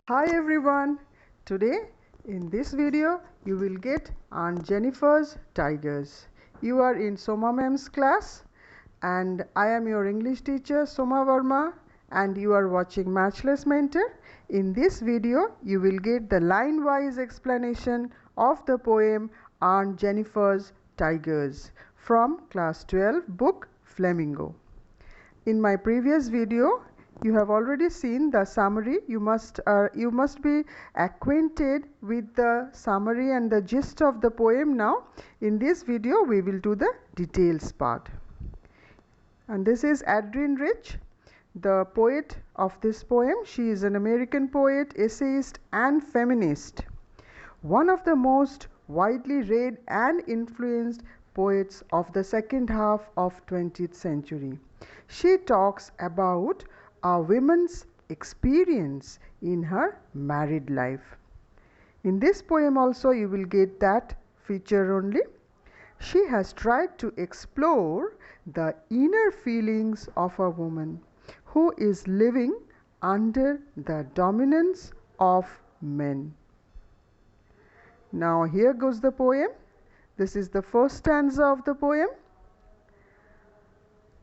Hi everyone. Today in this video you will get Aunt Jennifer's Tigers. You are in Soma Mem's class and I am your English teacher Soma Verma and you are watching Matchless Mentor. In this video you will get the line-wise explanation of the poem Aunt Jennifer's Tigers from class 12 book Flamingo. In my previous video you have already seen the summary. You must be acquainted with the summary and the gist of the poem now. In this video we will do the details part. And this is Adrienne Rich, the poet of this poem. She is an American poet, essayist and feminist. One of the most widely read and influenced poets of the second half of 20th century. She talks about a woman's experience in her married life. In this poem also you will get that feature only. She has tried to explore the inner feelings of a woman who is living under the dominance of men. Now here goes the poem. This is the first stanza of the poem.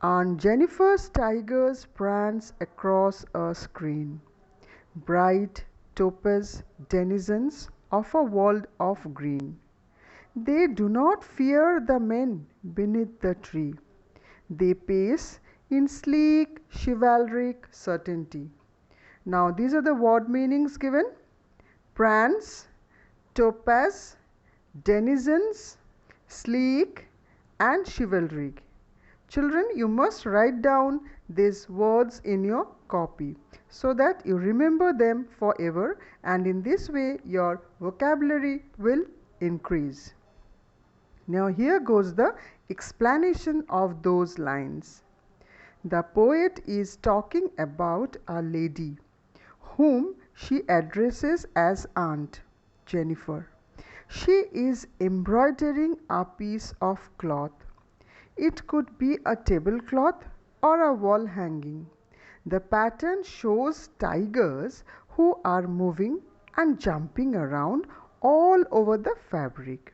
Aunt Jennifer's tigers prance across a screen, bright topaz denizens of a world of green. They do not fear the men beneath the tree. They pace in sleek chivalric certainty. Now these are the word meanings given. Prance, topaz, denizens, sleek and chivalric. Children, you must write down these words in your copy so that you remember them forever, and in this way your vocabulary will increase. Now here goes the explanation of those lines. The poet is talking about a lady whom she addresses as Aunt Jennifer. She is embroidering a piece of cloth. It could be a tablecloth or a wall hanging. The pattern shows tigers who are moving and jumping around all over the fabric.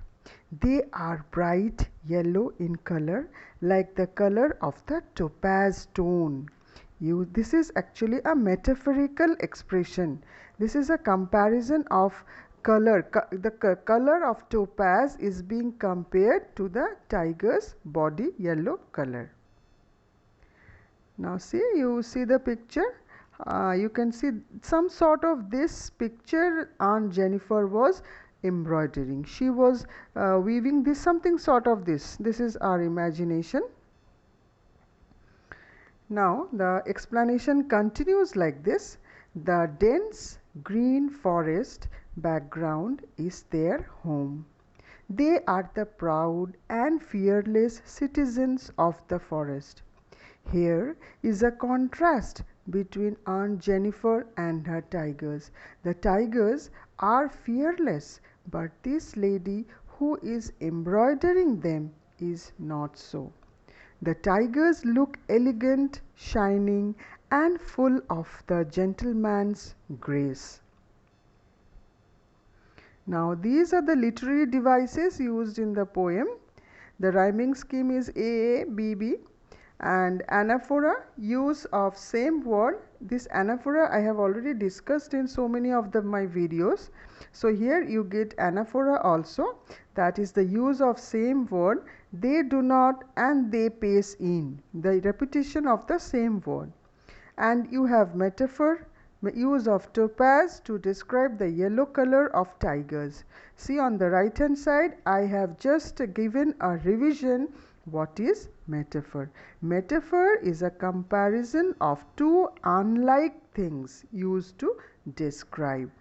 They are bright yellow in color, like the color of the topaz stone. This is actually a metaphorical expression. This is a comparison of color. The color of topaz is being compared to the tiger's body yellow color. Now you see the picture. You can see some sort of this picture Aunt Jennifer was embroidering. She was weaving this something sort of this. This is our imagination. Now the explanation continues like this. The dense green forest background is their home. They are the proud and fearless citizens of the forest. Here is a contrast between Aunt Jennifer and her tigers. The tigers are fearless, but this lady who is embroidering them is not so. The tigers look elegant, shining, and full of the gentleman's grace. Now these are the literary devices used in the poem. The rhyming scheme is aabb, and anaphora, use of same word. This anaphora I have already discussed in so many of my videos. So here you get anaphora also, that is the use of same word. They do not and they pace in, the repetition of the same word. And you have metaphor, use of topaz to describe the yellow color of tigers. See on the right hand side I have just given a revision. What is metaphor? Metaphor is a comparison of two unlike things used to describe.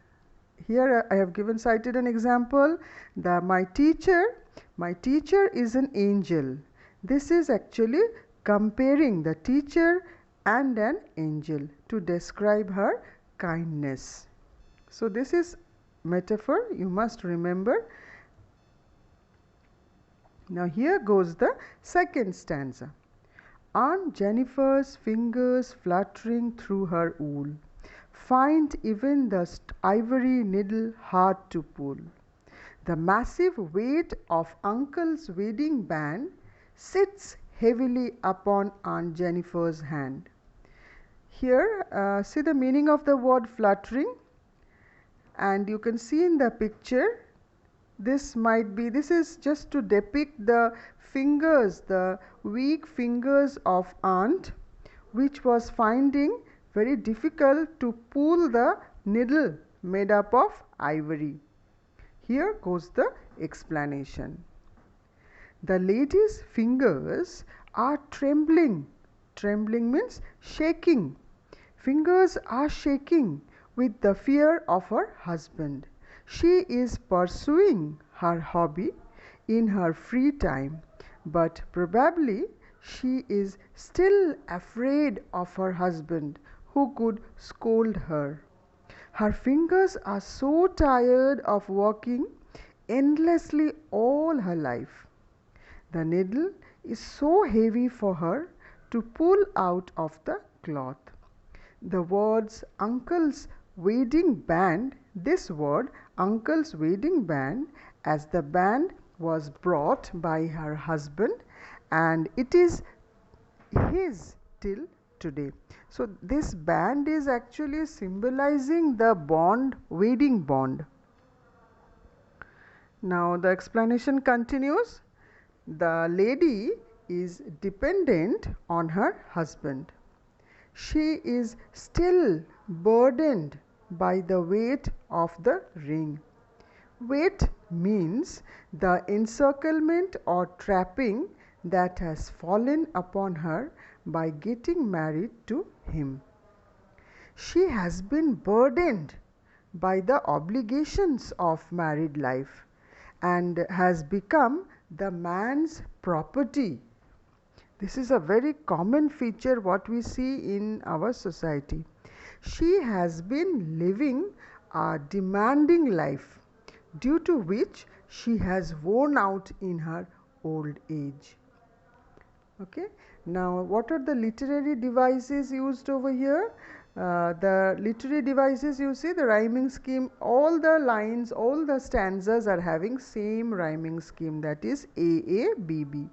Here I have cited an example. My teacher is an angel. This is actually comparing the teacher and an angel to describe her kindness. So this is metaphor, you must remember. Now here goes the second stanza. Aunt Jennifer's fingers fluttering through her wool, find even the ivory needle hard to pull. The massive weight of Uncle's wedding band sits heavily upon Aunt Jennifer's hand. Here, see the meaning of the word fluttering, and you can see in the picture, this is just to depict the fingers, the weak fingers of aunt, which was finding very difficult to pull the needle made up of ivory. Here goes the explanation. The lady's fingers are trembling. Trembling means shaking. Fingers are shaking with the fear of her husband. She is pursuing her hobby in her free time, but probably she is still afraid of her husband, who could scold her. Her fingers are so tired of working endlessly all her life. The needle is so heavy for her to pull out of the cloth. The words uncle's wedding band, this word uncle's wedding band, as the band was brought by her husband and it is his till today. So this band is actually symbolizing the bond, wedding bond. Now the explanation continues. The lady is dependent on her husband. She is still burdened by the weight of the ring. Weight means the encirclement or trapping that has fallen upon her by getting married to him. She has been burdened by the obligations of married life and has become the man's property. This is a very common feature what we see in our society. She has been living a demanding life, due to which she has worn out in her old age. Okay. Now, what are the literary devices used over here? The literary devices, you see the rhyming scheme, all the lines, all the stanzas are having same rhyming scheme, that is aabb.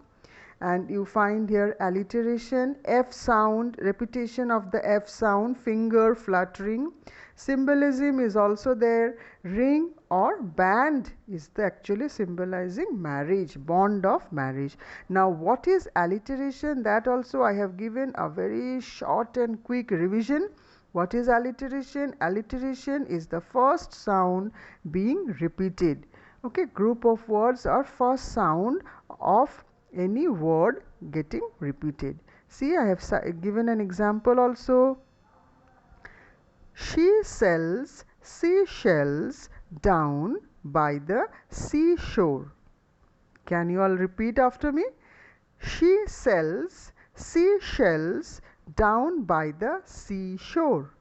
And you find here alliteration, F sound, repetition of the F sound, finger fluttering. Symbolism is also there. Ring or band is actually symbolizing marriage, bond of marriage. Now what is alliteration? That also I have given a very short and quick revision. What is alliteration? Alliteration is the first sound being repeated. Okay, group of words or first sound of any word getting repeated. See, I have given an example also. She sells seashells down by the seashore. Can you all repeat after me? She sells seashells down by the seashore.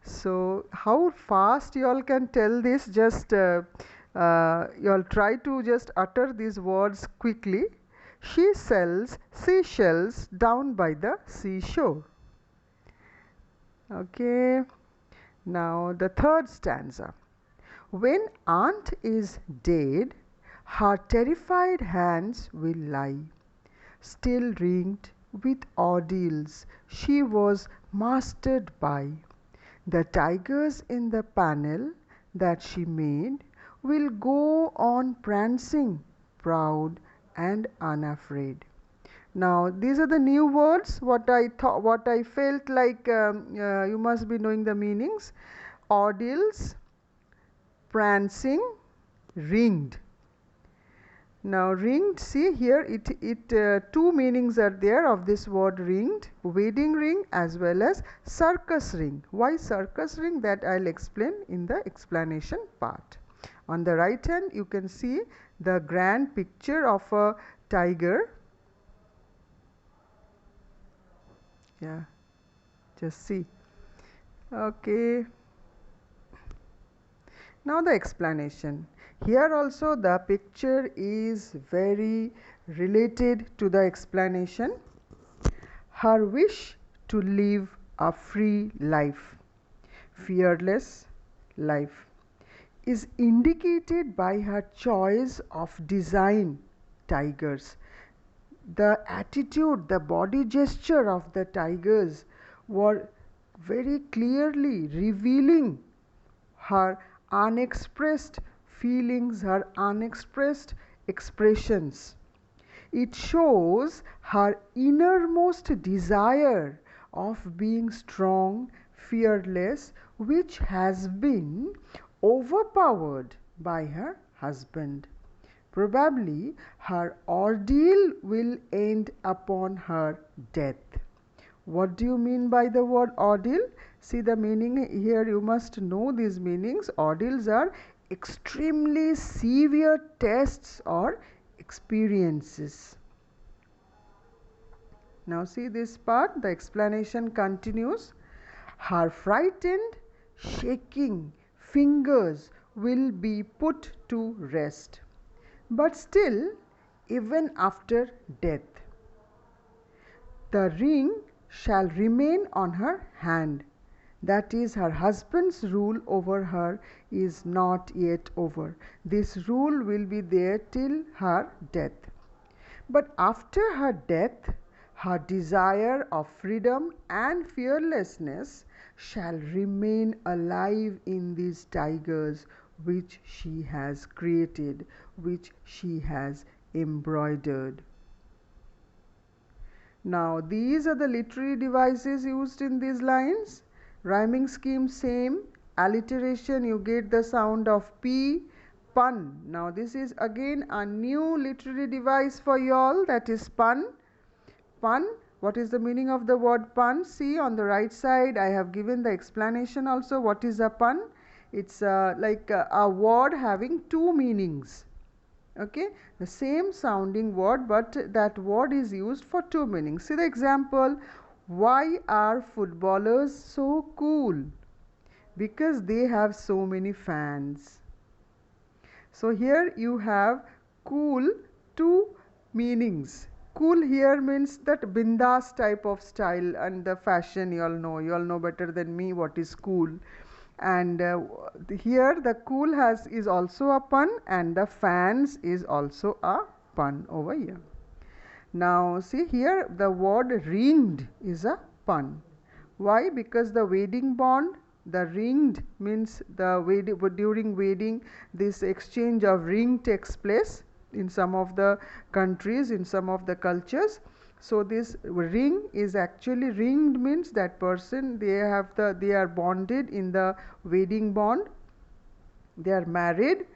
So how fast you all can tell this? Just you all try to just utter these words quickly. She sells seashells down by the seashore. Okay. Now the third stanza. When aunt is dead, her terrified hands will lie, still ringed with ordeals she was mastered by. The tigers in the panel that she made will go on prancing, proud and unafraid. Now these are the new words. What I felt like you must be knowing the meanings. Ordeals, prancing, ringed. Now ringed, see here two meanings are there of this word ringed, wedding ring as well as circus ring. Why circus ring? That I'll explain in the explanation part. On the right hand you can see the grand picture of a tiger. Yeah, just see. Okay. Now the explanation. Here also the picture is very related to the explanation. Her wish to live a free life. fearless life, is indicated by her choice of design tigers. The attitude, the body gesture of the tigers were very clearly revealing her unexpressed feelings, her unexpressed expressions. It shows her innermost desire of being strong, fearless, which has been overpowered by her husband. Probably her ordeal will end upon her death. What do you mean by the word ordeal? See the meaning here, you must know these meanings. Ordeals are extremely severe tests or experiences. Now see this part, the explanation continues. Her frightened, shaking fingers will be put to rest. But still, even after death, the ring shall remain on her hand. That is, her husband's rule over her is not yet over. This rule will be there till her death. But after her death, her desire of freedom and fearlessness shall remain alive in these tigers which she has created, which she has embroidered. Now these are the literary devices used in these lines. Rhyming scheme same. Alliteration, you get the sound of P. Pun. Now this is again a new literary device for you all, that is pun. Pun. What is the meaning of the word pun? See on the right side I have given the explanation also. What is a pun? It's like a word having two meanings. Okay, the same sounding word, but that word is used for two meanings. See the example. Why are footballers so cool? Because they have so many fans. So here you have cool, two meanings. Cool here means that bindas type of style and the fashion. You all know better than me what is cool. And here the cool is also a pun, and the fans is also a pun over here. Now see here, the word ringed is a pun. Why? Because the wedding bond, the ringed means during wedding this exchange of ring takes place in some of the countries, in some of the cultures. So this ring is actually, ringed means that person, they are bonded in the wedding bond, they are married.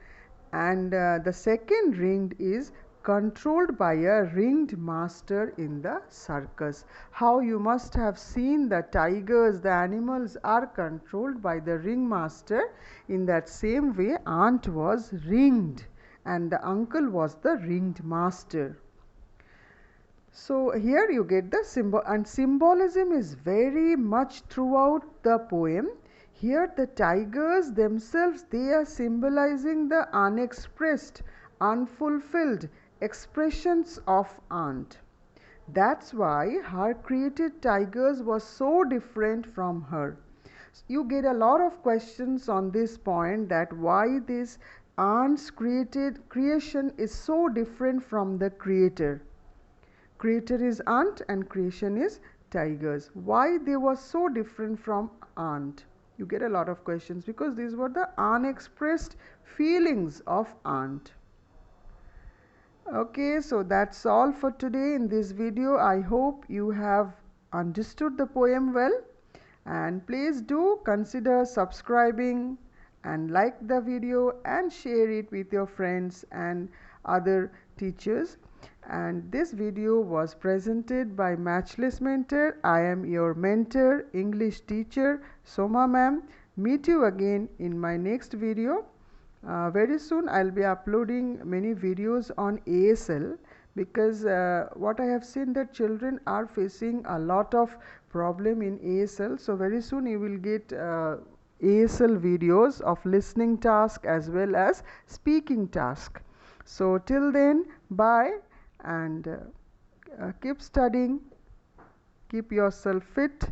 And the second ringed is controlled by a ringed master in the circus. How you must have seen the tigers, the animals are controlled by the ringmaster. In that same way, aunt was ringed and the uncle was the ringed master. So here you get the symbol, and symbolism is very much throughout the poem. Here the tigers themselves, they are symbolizing the unexpressed, unfulfilled expressions of aunt. That's why her created tigers was so different from her. You get a lot of questions on this point, that why this aunt's creation is so different from the creator. Creator is aunt and creation is tigers. Why they were so different from aunt? You get a lot of questions because these were the unexpressed feelings of aunt. Okay, so that's all for today in this video. I hope you have understood the poem well, and please do consider subscribing and like the video and share it with your friends and other teachers. And this video was presented by Matchless Mentor. I am your mentor, English teacher, Soma ma'am. Meet you again in my next video. Very soon I'll be uploading many videos on ASL, because what I have seen that children are facing a lot of problem in ASL. So very soon you will get ASL videos of listening task as well as speaking task. So till then, bye, and keep studying, keep yourself fit.